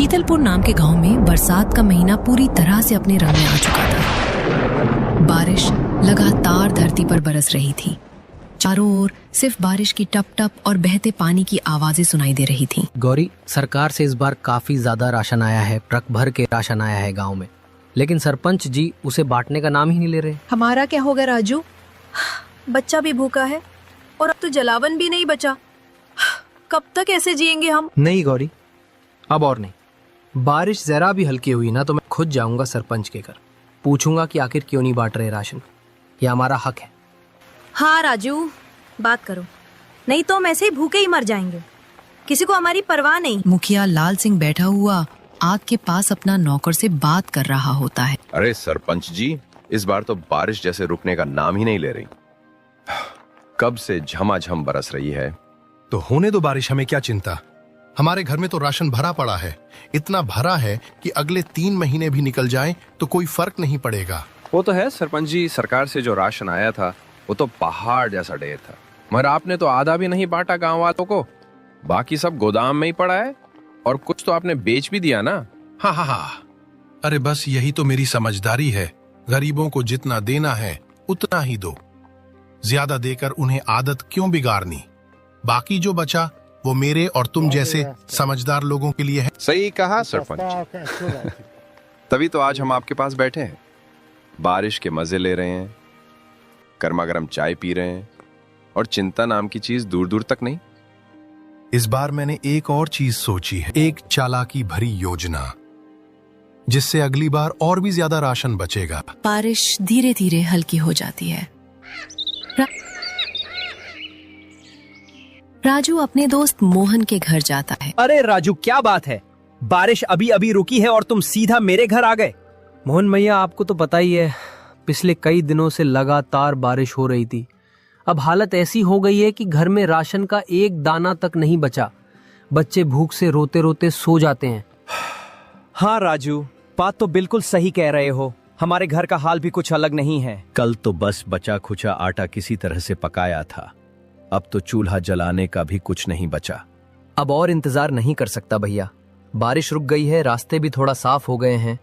शीतलपुर नाम के गांव में बरसात का महीना पूरी तरह से अपने रंग में आ चुका था। बारिश लगातार धरती पर बरस रही थी। चारों ओर सिर्फ बारिश की टप टप और बहते पानी की आवाजें सुनाई दे रही थीं। गौरी, सरकार से इस बार काफी ज्यादा राशन आया है, ट्रक भर के राशन आया है गांव में, लेकिन सरपंच जी उसे बांटने का नाम ही नहीं ले रहे। हमारा क्या होगा राजू? बच्चा भी भूखा है और अब तो जलावन भी नहीं बचा। कब तक ऐसे जिएंगे हम? नहीं गौरी, अब और नहीं। बारिश जरा भी हल्की हुई ना तो मैं खुद जाऊंगा सरपंच के घर, पूछूंगा कि आखिर क्यों नहीं बांट रहे राशन। ये हमारा हक है। हाँ राजू, बात करो, नहीं तो हम ऐसे ही भूखे ही मर जाएंगे। किसी को हमारी परवाह नहीं। मुखिया लाल सिंह बैठा हुआ आग के पास अपना नौकर से बात कर रहा होता है। अरे सरपंच जी, इस बार तो बारिश जैसे रुकने का नाम ही नहीं ले रही। कब से झमाझम बरस रही है। तो होने दो बारिश, हमें क्या चिंता। हमारे घर में तो राशन भरा पड़ा है, इतना भरा है कि अगले 3 महीने भी निकल जाएं तो कोई फर्क नहीं पड़ेगा। वो तो है सरपंच जी, सरकार से जो राशन आया था वो तो पहाड़ जैसा ढेर था, मगर आपने तो आधा भी नहीं बांटा गांव वालों को। बाकी सब गोदाम में ही पड़ा है और कुछ तो आपने बेच भी दिया ना। हाँ हाँ हाँ, अरे बस यही तो मेरी समझदारी है। गरीबों को जितना देना है उतना ही दो, ज्यादा देकर उन्हें आदत क्यों बिगाड़नी। बाकी जो बचा वो मेरे और तुम जैसे समझदार लोगों के लिए है। सही कहा सरपंच। तभी तो आज हम आपके पास बैठे हैं, बारिश के मजे ले रहे हैं, गर्मा गर्म चाय पी रहे हैं और चिंता नाम की चीज दूर दूर तक नहीं। इस बार मैंने एक और चीज सोची है, एक चालाकी भरी योजना, जिससे अगली बार और भी ज्यादा राशन बचेगा। बारिश धीरे धीरे हल्की हो जाती है। राजू अपने दोस्त मोहन के घर जाता है। अरे राजू, क्या बात है? बारिश अभी अभी रुकी है और तुम सीधा मेरे घर आ गए। मोहन भैया, आपको तो पता ही है, पिछले कई दिनों से लगातार बारिश हो रही थी। अब हालत ऐसी हो गई है कि घर में राशन का एक दाना तक नहीं बचा। बच्चे भूख से रोते रोते सो जाते हैं। हाँ राजू, बात तो बिल्कुल सही कह रहे हो। हमारे घर का हाल भी कुछ अलग नहीं है। कल तो बस बचा खुचा आटा किसी तरह से पकाया था, अब तो चूल्हा जलाने का भी कुछ नहीं बचा। अब और इंतजार नहीं कर सकता भैया, बारिश रुक गई है, रास्ते भी थोड़ा साफ हो गए हैं।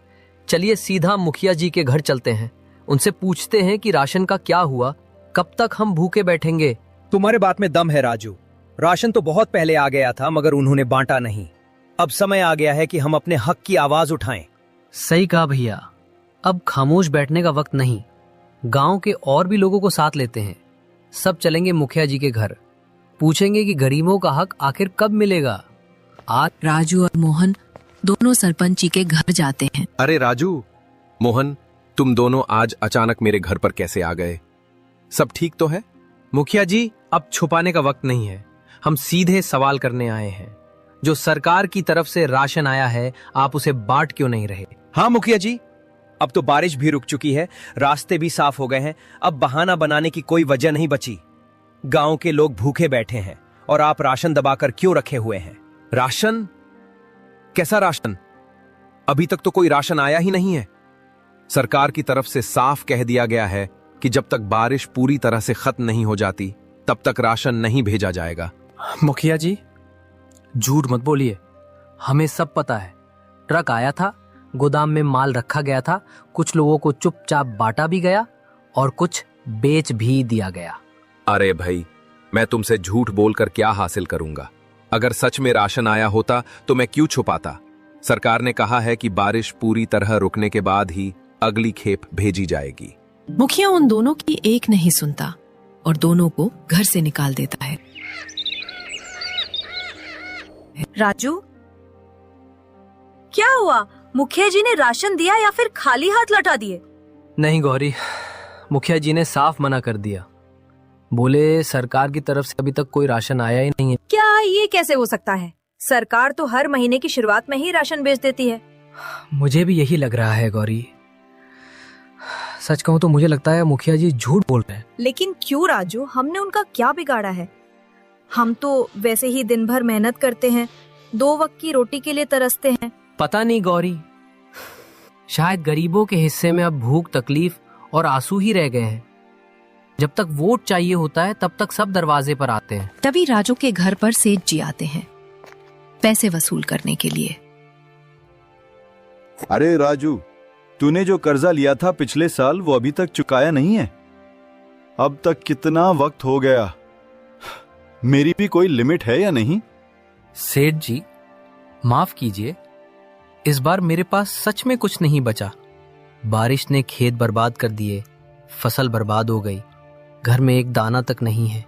चलिए सीधा मुखिया जी के घर चलते हैं, उनसे पूछते हैं कि राशन का क्या हुआ, कब तक हम भूखे बैठेंगे। तुम्हारे बात में दम है राजू। राशन तो बहुत पहले आ गया था मगर उन्होंने बांटा नहीं। अब समय आ गया है कि हम अपने हक की आवाज उठाएं। सही कहा भैया, अब खामोश बैठने का वक्त नहीं। गांव के और भी लोगों को साथ लेते हैं, सब चलेंगे मुखिया जी के घर, पूछेंगे कि गरीबों का हक आखिर कब मिलेगा। आज राजू और मोहन दोनों सरपंच जी के घर जाते हैं। अरे राजू, मोहन, तुम दोनों आज अचानक मेरे घर पर कैसे आ गए? सब ठीक तो है? मुखिया जी, अब छुपाने का वक्त नहीं है, हम सीधे सवाल करने आए हैं। जो सरकार की तरफ से राशन आया है, आप उसे बांट क्यों नहीं रहे? हाँ मुखिया जी, अब तो बारिश भी रुक चुकी है, रास्ते भी साफ हो गए हैं, अब बहाना बनाने की कोई वजह नहीं बची। गांव के लोग भूखे बैठे हैं और आप राशन दबाकर क्यों रखे हुए हैं? राशन? कैसा राशन? अभी तक तो कोई राशन आया ही नहीं है। सरकार की तरफ से साफ कह दिया गया है कि जब तक बारिश पूरी तरह से खत्म नहीं हो जाती तब तक राशन नहीं भेजा जाएगा। मुखिया जी, झूठ मत बोलिए, हमें सब पता है। ट्रक आया था, गोदाम में माल रखा गया था, कुछ लोगों को चुपचाप बांटा भी गया और कुछ बेच भी दिया गया। अरे भाई, मैं तुमसे झूठ बोलकर क्या हासिल करूंगा? अगर सच में राशन आया होता तो मैं क्यों छुपाता? सरकार ने कहा है कि बारिश पूरी तरह रुकने के बाद ही अगली खेप भेजी जाएगी। मुखिया उन दोनों की एक नहीं सुनता और दोनों को घर से निकाल देता है। राजू, क्या हुआ? मुखिया जी ने राशन दिया या फिर खाली हाथ लौटा दिए? नहीं गौरी, मुखिया जी ने साफ मना कर दिया, बोले सरकार की तरफ से अभी तक कोई राशन आया ही नहीं है। क्या ये कैसे हो सकता है? सरकार तो हर महीने की शुरुआत में ही राशन बेच देती है। मुझे भी यही लग रहा है गौरी। सच कहूँ तो मुझे लगता है मुखिया जी झूठ बोल रहे हैं। लेकिन क्यों राजू, हमने उनका क्या बिगाड़ा है? हम तो वैसे ही दिन भर मेहनत करते हैं, 2 वक्त की रोटी के लिए तरसते हैं। पता नहीं गौरी, शायद गरीबों के हिस्से में अब भूख, तकलीफ और आंसू ही रह गए हैं। जब तक वोट चाहिए होता है तब तक सब दरवाजे पर आते हैं। तभी राजू के घर पर सेठ जी आते हैं पैसे वसूल करने के लिए। अरे राजू, तूने जो कर्जा लिया था पिछले साल वो अभी तक चुकाया नहीं है। अब तक कितना वक्त हो गया। मेरी भी कोई लिमिट है या नहीं? सेठ जी, माफ कीजिए, इस बार मेरे पास सच में कुछ नहीं बचा। बारिश ने खेत बर्बाद कर दिए, फसल बर्बाद हो गई, घर में एक दाना तक नहीं है,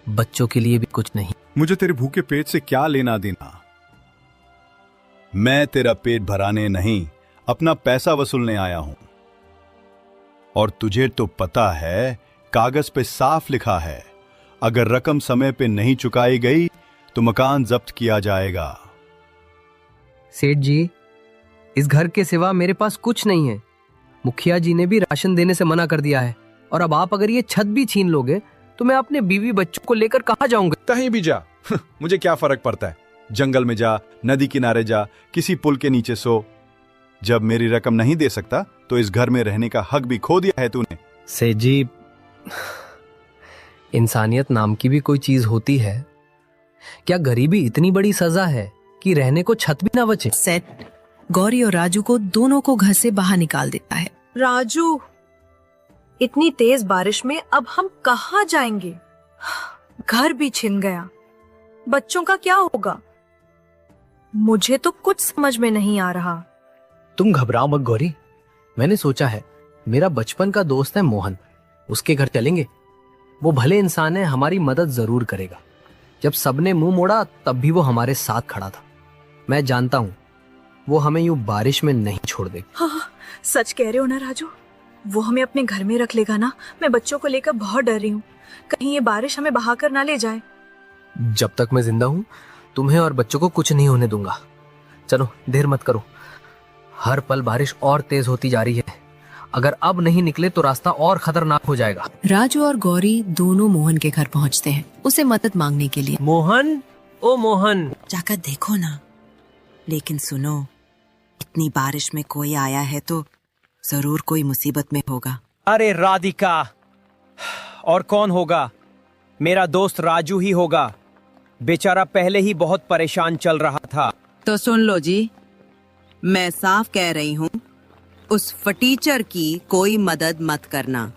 बच्चों के लिए भी कुछ नहीं। मुझे तेरे भूखे पेट से क्या लेना देना? मैं तेरा पेट भराने नहीं, अपना पैसा वसूलने आया हूं। और तुझे तो पता है, कागज पे साफ लिखा है, अगर रकम समय पे नहीं चुकाई गई तो मकान जब्त किया जाएगा। सेठ जी, इस घर के सिवा मेरे पास कुछ नहीं है। मुखिया जी ने भी राशन देने से मना कर दिया है, और अब आप अगर ये छत भी छीन लोगे तो मैं अपने बीवी बच्चों को लेकर कहाँ जाऊंगा? कहीं भी जा, मुझे क्या फर्क पड़ता है। जंगल में जा, नदी किनारे जा, किसी पुल के नीचे सो। जब मेरी रकम नहीं दे सकता तो इस घर में रहने का हक भी खो दिया है तूने। सेठ जी, इंसानियत नाम की भी कोई चीज होती है क्या? गरीबी इतनी बड़ी सजा है कि रहने को छत भी ना बचे। सेठ गौरी और राजू को दोनों को घर से बाहर निकाल देता है। राजू, इतनी तेज बारिश में अब हम कहाँ जाएंगे? घर भी छिन गया, बच्चों का क्या होगा? मुझे तो कुछ समझ में नहीं आ रहा। तुम घबराओ मत गौरी, मैंने सोचा है, मेरा बचपन का दोस्त है मोहन, उसके घर चलेंगे। वो भले इंसान है, हमारी मदद जरूर करेगा। जब सबने मुंह मोड़ा तब भी वो हमारे साथ खड़ा था। मैं जानता हूं वो हमें यूं बारिश में नहीं छोड़ देगा। हाँ, सच कह रहे हो ना राजू? वो हमें अपने घर में रख लेगा ना? मैं बच्चों को लेकर बहुत डर रही हूँ, कहीं ये बारिश हमें बहाकर ना ले जाए। जब तक मैं जिंदा हूं तुम्हें और बच्चों को कुछ नहीं होने दूंगा। चलो, देर मत करो, हर पल बारिश और तेज होती जा रही है। अगर अब नहीं निकले तो रास्ता और खतरनाक हो जाएगा। राजू और गौरी दोनों मोहन के घर पहुंचते हैं उसे मदद मांगने के लिए। मोहन, ओ मोहन, जाकर देखो ना। लेकिन सुनो, इतनी बारिश में कोई आया है तो जरूर कोई मुसीबत में होगा। अरे राधिका, और कौन होगा? मेरा दोस्त राजू ही होगा। बेचारा पहले ही बहुत परेशान चल रहा था। तो सुन लो जी, मैं साफ कह रही हूँ, उस फटीचर की कोई मदद मत करना।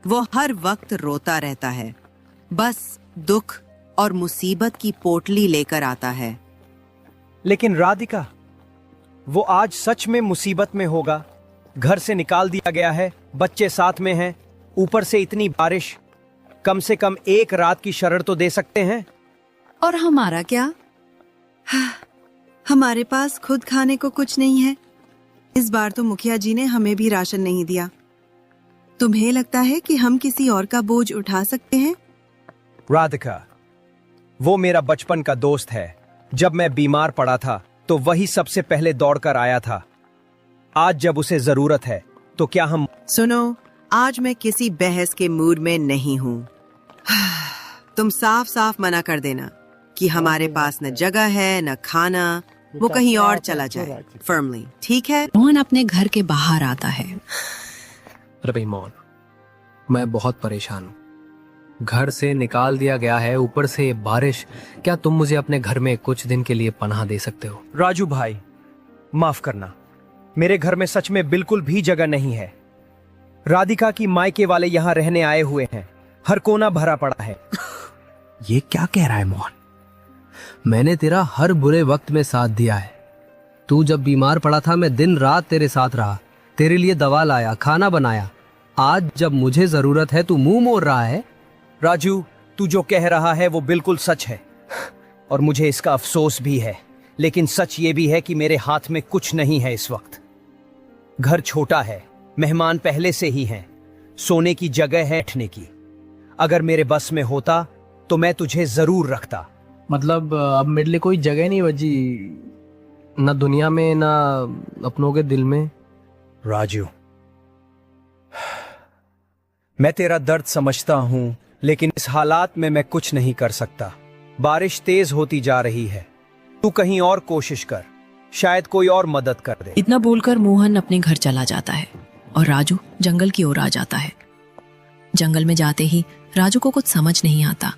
वो हर वक्त रोता रहता है, बस दुख और मुसीबत की पोटली लेकर आता है। लेकिन राधिका, वो आज सच में मुसीबत में होगा। घर से निकाल दिया गया है, बच्चे साथ में हैं, ऊपर से इतनी बारिश। कम से कम एक रात की शरण तो दे सकते हैं। और हमारा क्या? हमारे पास खुद खाने को कुछ नहीं है। इस बार तो मुखिया जी ने हमें भी राशन नहीं दिया। तुम्हें लगता है कि हम किसी और का बोझ उठा सकते हैं? राधिका, वो मेरा बचपन का दोस्त है। जब मैं बीमार पड़ा था तो वही सबसे पहले दौड़कर आया था। आज जब उसे जरूरत है तो क्या हम... सुनो, आज मैं किसी बहस के मूड में नहीं हूँ। तुम साफ साफ मना कर देना कि हमारे पास न जगह है न खाना। वो कहीं और चला जाए, फर्मली, ठीक है? मोहन अपने घर के बाहर आता है। अरे भाई मोहन, मैं बहुत परेशान हूँ। घर से निकाल दिया गया है, ऊपर से ये बारिश। क्या तुम मुझे अपने घर में कुछ दिन के लिए पनाह दे सकते हो? राजू भाई, माफ करना, मेरे घर में सच में बिल्कुल भी जगह नहीं है। राधिका की मायके वाले यहाँ रहने आए हुए हैं, हर कोना भरा पड़ा है। ये क्या कह रहा है मोहन? मैंने तेरा हर बुरे वक्त में साथ दिया है। तू जब बीमार पड़ा था मैं दिन रात तेरे साथ रहा, तेरे लिए दवा लाया, खाना बनाया। आज जब मुझे जरूरत है तू मुंह मोड़ रहा है। राजू, तू जो कह रहा है वो बिल्कुल सच है और मुझे इसका अफसोस भी है। लेकिन सच ये भी है कि मेरे हाथ में कुछ नहीं है इस वक्त। घर छोटा है, मेहमान पहले से ही हैं, सोने की जगह है, बैठने की। अगर मेरे बस में होता तो मैं तुझे जरूर रखता। मतलब अब मेरे लिए कोई जगह नहीं बची, ना दुनिया में ना अपनों के दिल में। राजू, मैं तेरा दर्द समझता हूं, लेकिन इस हालात में मैं कुछ नहीं कर सकता। बारिश तेज होती जा रही है, तू कहीं और कोशिश कर, शायद कोई और मदद कर दे। इतना बोलकर मोहन अपने घर चला जाता है और राजू जंगल की ओर आ जाता है। जंगल में जाते ही राजू को कुछ समझ नहीं आता।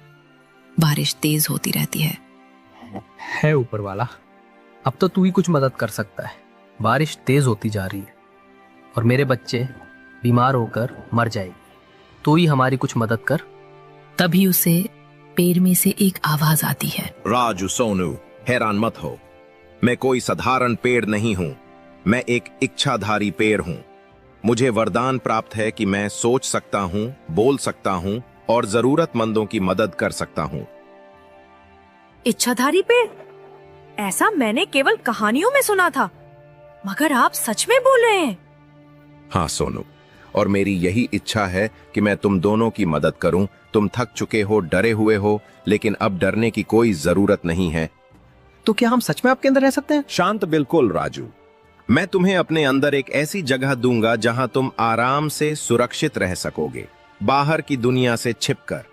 बारिश तेज होती रहती है। ऊपर वाला, अब तो तू ही कुछ मदद कर सकता है। बारिश तेज होती जा रही है और मेरे बच्चे बीमार होकर मर जाएंगे। तू ही हमारी कुछ मदद कर। तभी उसे पेड़ में से एक आवाज आती है। राजू सोनू, हैरान मत हो, मैं कोई साधारण पेड़ नहीं हूं, मैं एक इच्छाधारी पेड़ हूं। मुझे वरदान प्राप्त है कि मैं सोच सकता हूं, बोल सकता हूं और जरूरतमंदों की मदद कर सकता हूं। इच्छाधारी पेड़? ऐसा मैंने केवल कहानियों में सुना था, मगर आप सच में बोल रहे हैं? हाँ सोनू, और मेरी यही इच्छा है कि मैं तुम दोनों की मदद करूं। तुम थक चुके हो, डरे हुए हो, लेकिन अब डरने की कोई जरूरत नहीं है। तो क्या हम सच में आपके अंदर रह सकते हैं? शांत बिल्कुल राजू, मैं तुम्हें अपने अंदर एक ऐसी जगह दूंगा जहां तुम आराम से सुरक्षित रह सकोगे, बाहर की दुनिया से छिपकर,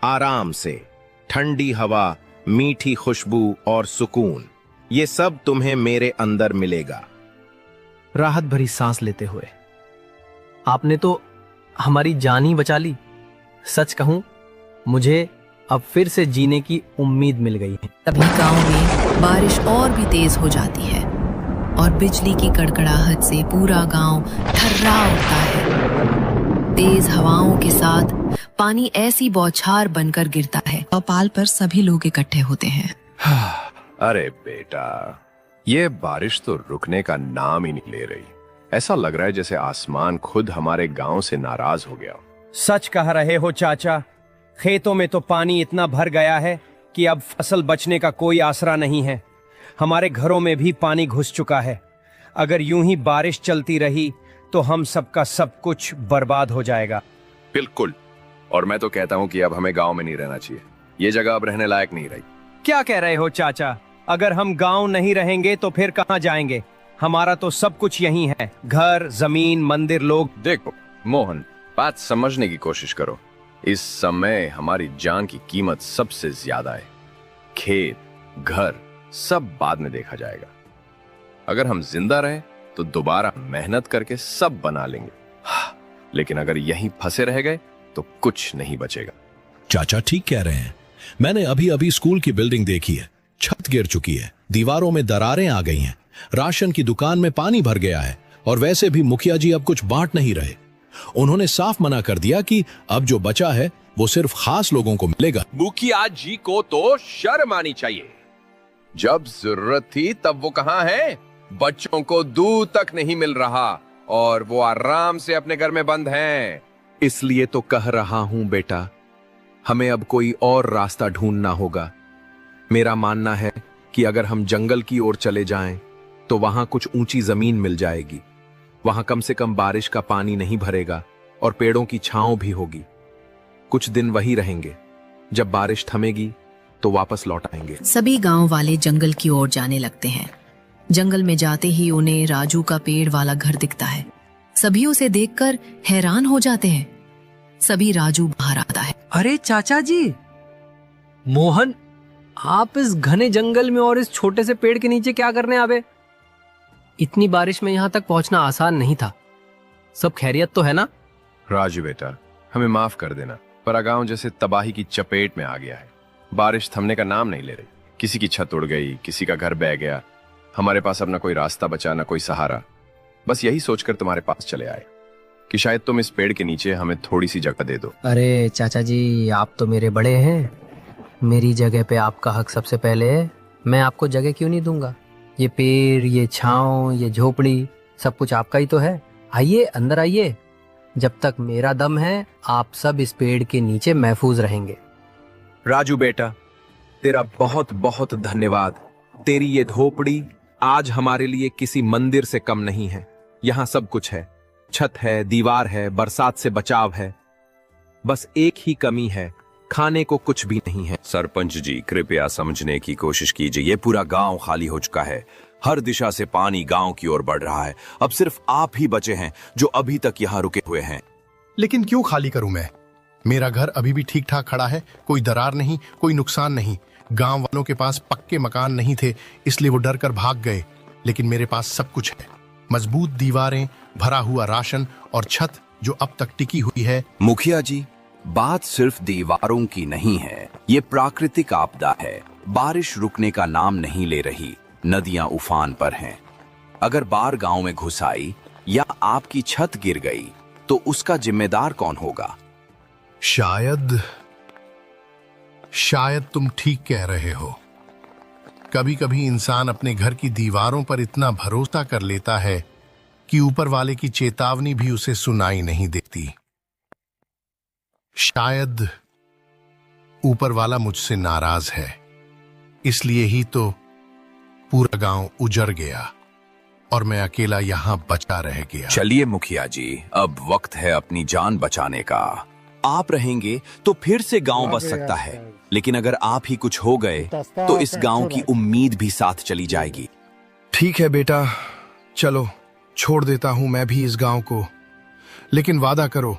आराम से। ठंडी हवा, मीठी खुशबू और सुकून, ये सब तुम्हें मेरे अंदर मिलेगा। राहत भरी सांस लेते हुए, आपने तो हमारी जान ही बचा ली। सच कहूं, मुझे अब फिर से जीने की उम्मीद मिल गई है। तभी गांव में बारिश और भी तेज हो जाती है और बिजली की कड़कड़ाहट से पूरा गांव थर्रा उठता है। तेज हवाओं के साथ पानी ऐसी बौछार बनकर गिरता है और पाल पर सभी लोग इकट्ठे होते हैं। अरे बेटा, ये बारिश तो रुकने का नाम ही नहीं ले रही। ऐसा लग रहा है जैसे आसमान खुद हमारे गांव से नाराज हो गया। सच कह रहे हो चाचा, खेतों में तो पानी इतना भर गया है कि अब फसल बचने का कोई आसरा नहीं है। हमारे घरों में भी पानी घुस चुका है। अगर यूं ही बारिश चलती रही तो हम सबका सब कुछ बर्बाद हो जाएगा। बिल्कुल, और मैं तो कहता हूँ कि अब हमें गांव में नहीं रहना चाहिए। ये जगह अब रहने लायक नहीं रही। क्या कह रहे हो चाचा? अगर हम गांव नहीं रहेंगे तो फिर कहां जाएंगे? हमारा तो सब कुछ यहीं है, घर, जमीन, मंदिर, लोग। देखो मोहन, बात समझने की कोशिश करो। इस समय हमारी जान की कीमत सबसे ज्यादा है। खेत, घर सब बाद में देखा जाएगा। अगर हम जिंदा रहे तो दोबारा मेहनत करके सब बना लेंगे, लेकिन अगर यहीं फंसे रह गए तो कुछ नहीं बचेगा। चाचा ठीक कह रहे हैं। मैंने अभी अभी स्कूल की बिल्डिंग देखी है, छत गिर चुकी है, दीवारों में दरारें आ गई हैं, राशन की दुकान में पानी भर गया है, और वैसे भी मुखिया जी अब कुछ बांट नहीं रहे। उन्होंने साफ मना कर दिया कि अब जो बचा है वो सिर्फ खास लोगों को मिलेगा। मुखिया जी को तो शर्म आनी चाहिए। जब जरूरत थी तब वो कहां है? बच्चों को दूध तक नहीं मिल रहा और वो आराम से अपने घर में बंद हैं। इसलिए तो कह रहा हूं बेटा, हमें अब कोई और रास्ता ढूंढना होगा। मेरा मानना है कि अगर हम जंगल की ओर चले जाएं तो वहां कुछ ऊंची जमीन मिल जाएगी। वहां कम से कम बारिश का पानी नहीं भरेगा और पेड़ों की छांव भी होगी। कुछ दिन वही रहेंगे, जब बारिश थमेगी तो वापस लौट आएंगे। सभी गांव वाले जंगल की ओर जाने लगते हैं। जंगल में जाते ही उन्हें राजू का पेड़ वाला घर दिखता है। सभी उसे देखकर हैरान हो जाते हैं। सभी राजू बाहर आता है। अरे चाचा जी, मोहन, आप इस घने जंगल में और इस छोटे से पेड़ के नीचे क्या करने आवे? इतनी बारिश में यहाँ तक पहुंचना आसान नहीं था। सब खैरियत तो है ना? राजू बेटा, हमें माफ कर देना, पर गांव जैसे तबाही की चपेट में आ गया है। बारिश थमने का नाम नहीं ले रही। किसी की छत उड़ गई, किसी का घर बह गया। हमारे पास अब ना कोई रास्ता बचा, ना कोई सहारा। बस यही सोचकर तुम्हारे पास चले आए कि शायद तुम इस पेड़ के नीचे हमें थोड़ी सी जगह दे दो। अरे चाचा जी, आप तो मेरे बड़े हैं। मेरी जगह पे आपका हक सबसे पहले है। मैं आपको जगह क्यों नहीं दूंगा? ये पेड़, ये छांव, ये झोपड़ी, सब कुछ आपका ही तो है। आइए, अंदर आइए। जब तक मेरा दम है आप सब इस पेड़ के नीचे महफूज रहेंगे। राजू बेटा, तेरा बहुत बहुत धन्यवाद। तेरी ये झोपड़ी आज हमारे लिए किसी मंदिर से कम नहीं है। यहाँ सब कुछ है, छत है, दीवार है, बरसात से बचाव है। बस एक ही कमी है, खाने को कुछ भी नहीं है। सरपंच जी, कृपया समझने की कोशिश कीजिए। ये पूरा गांव खाली हो चुका है। हर दिशा से पानी गांव की ओर बढ़ रहा है। अब सिर्फ आप ही बचे हैं जो अभी तक यहाँ रुके हुए हैं। लेकिन क्यों खाली करूं मैं? मेरा घर अभी भी ठीक ठाक खड़ा है, कोई दरार नहीं, कोई नुकसान नहीं। गांव वालों के पास पक्के मकान नहीं थे, इसलिए वो डर कर भाग गए। लेकिन मेरे पास सब कुछ है, मजबूत दीवारें, भरा हुआ राशन और छत जो अब तक टिकी हुई है। मुखिया जी, बात सिर्फ दीवारों की नहीं है, ये प्राकृतिक आपदा है। बारिश रुकने का नाम नहीं ले रही, नदियां उफान पर हैं। अगर बाढ़ गांव में घुस आई या आपकी छत गिर गई तो उसका जिम्मेदार कौन होगा? शायद तुम ठीक कह रहे हो। कभी कभी इंसान अपने घर की दीवारों पर इतना भरोसा कर लेता है कि ऊपर वाले की चेतावनी भी उसे सुनाई नहीं देती। शायद ऊपर वाला मुझसे नाराज है, इसलिए ही तो पूरा गांव उजड़ गया और मैं अकेला यहां बचा रह गया। चलिए मुखिया जी, अब वक्त है अपनी जान बचाने का। आप रहेंगे तो फिर से गांव बच सकता है, लेकिन अगर आप ही कुछ हो गए तो इस गांव की उम्मीद भी साथ चली जाएगी। ठीक है बेटा, चलो छोड़ देता हूं मैं भी इस गांव को, लेकिन वादा करो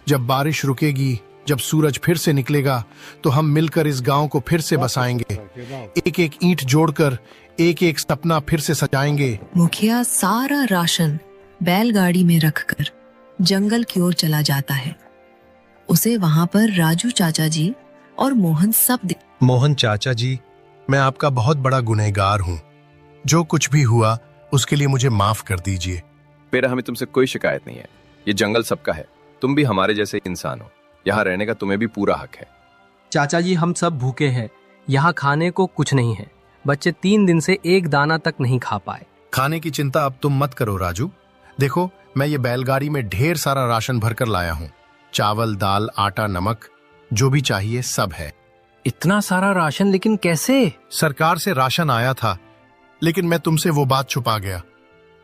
जब बारिश रुकेगी, जब सूरज फिर से निकलेगा तो हम मिलकर इस गांव को फिर से बसाएंगे। एक एक ईंट जोड़कर एक एक सपना फिर से सजाएंगे। मुखिया सारा राशन बैलगाड़ी में रखकर जंगल की ओर चला जाता है। उसे वहां पर राजू चाचा जी और मोहन सब मोहन चाचा जी, मैं आपका बहुत बड़ा गुनहगार हूँ। जो कुछ भी हुआ उसके लिए मुझे माफ कर दीजिए। बेटा, हमें तुमसे कोई शिकायत नहीं है। ये जंगल सबका है, तुम भी हमारे जैसे इंसान हो। यहाँ रहने का तुम्हें भी पूरा हक है। चाचा जी, हम सब भूखे हैं, यहाँ खाने को कुछ नहीं है। बच्चे 3 दिन से एक दाना तक नहीं खा पाए। खाने की चिंता अब तुम मत करो राजू। देखो, मैं ये बैलगाड़ी में ढेर सारा राशन भरकर लाया हूँ। चावल, दाल, आटा, नमक, जो भी चाहिए सब है। इतना सारा राशन, लेकिन कैसे? सरकार से राशन आया था, लेकिन मैं तुमसे वो बात छुपा गया।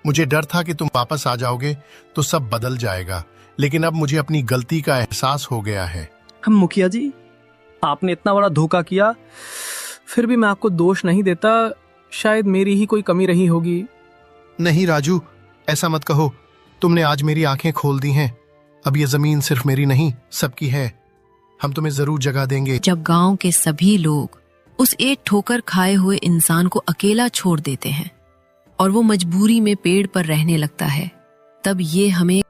मुझे डर था कि तुम वापस आ जाओगे तो सब बदल जाएगा, लेकिन अब मुझे अपनी गलती का एहसास हो गया है। हम मुखिया जी, आपने इतना बड़ा धोखा किया, फिर भी मैं आपको दोष नहीं देता। शायद मेरी ही कोई कमी रही होगी। नहीं राजू, ऐसा मत कहो। तुमने आज मेरी आंखें खोल दी हैं। अब ये जमीन सिर्फ मेरी नहीं, सबकी है। हम तुम्हें जरूर जगह देंगे। जब गांव के सभी लोग उस एक ठोकर खाए हुए इंसान को अकेला छोड़ देते हैं और वो मजबूरी में पेड़ पर रहने लगता है, तब ये हमें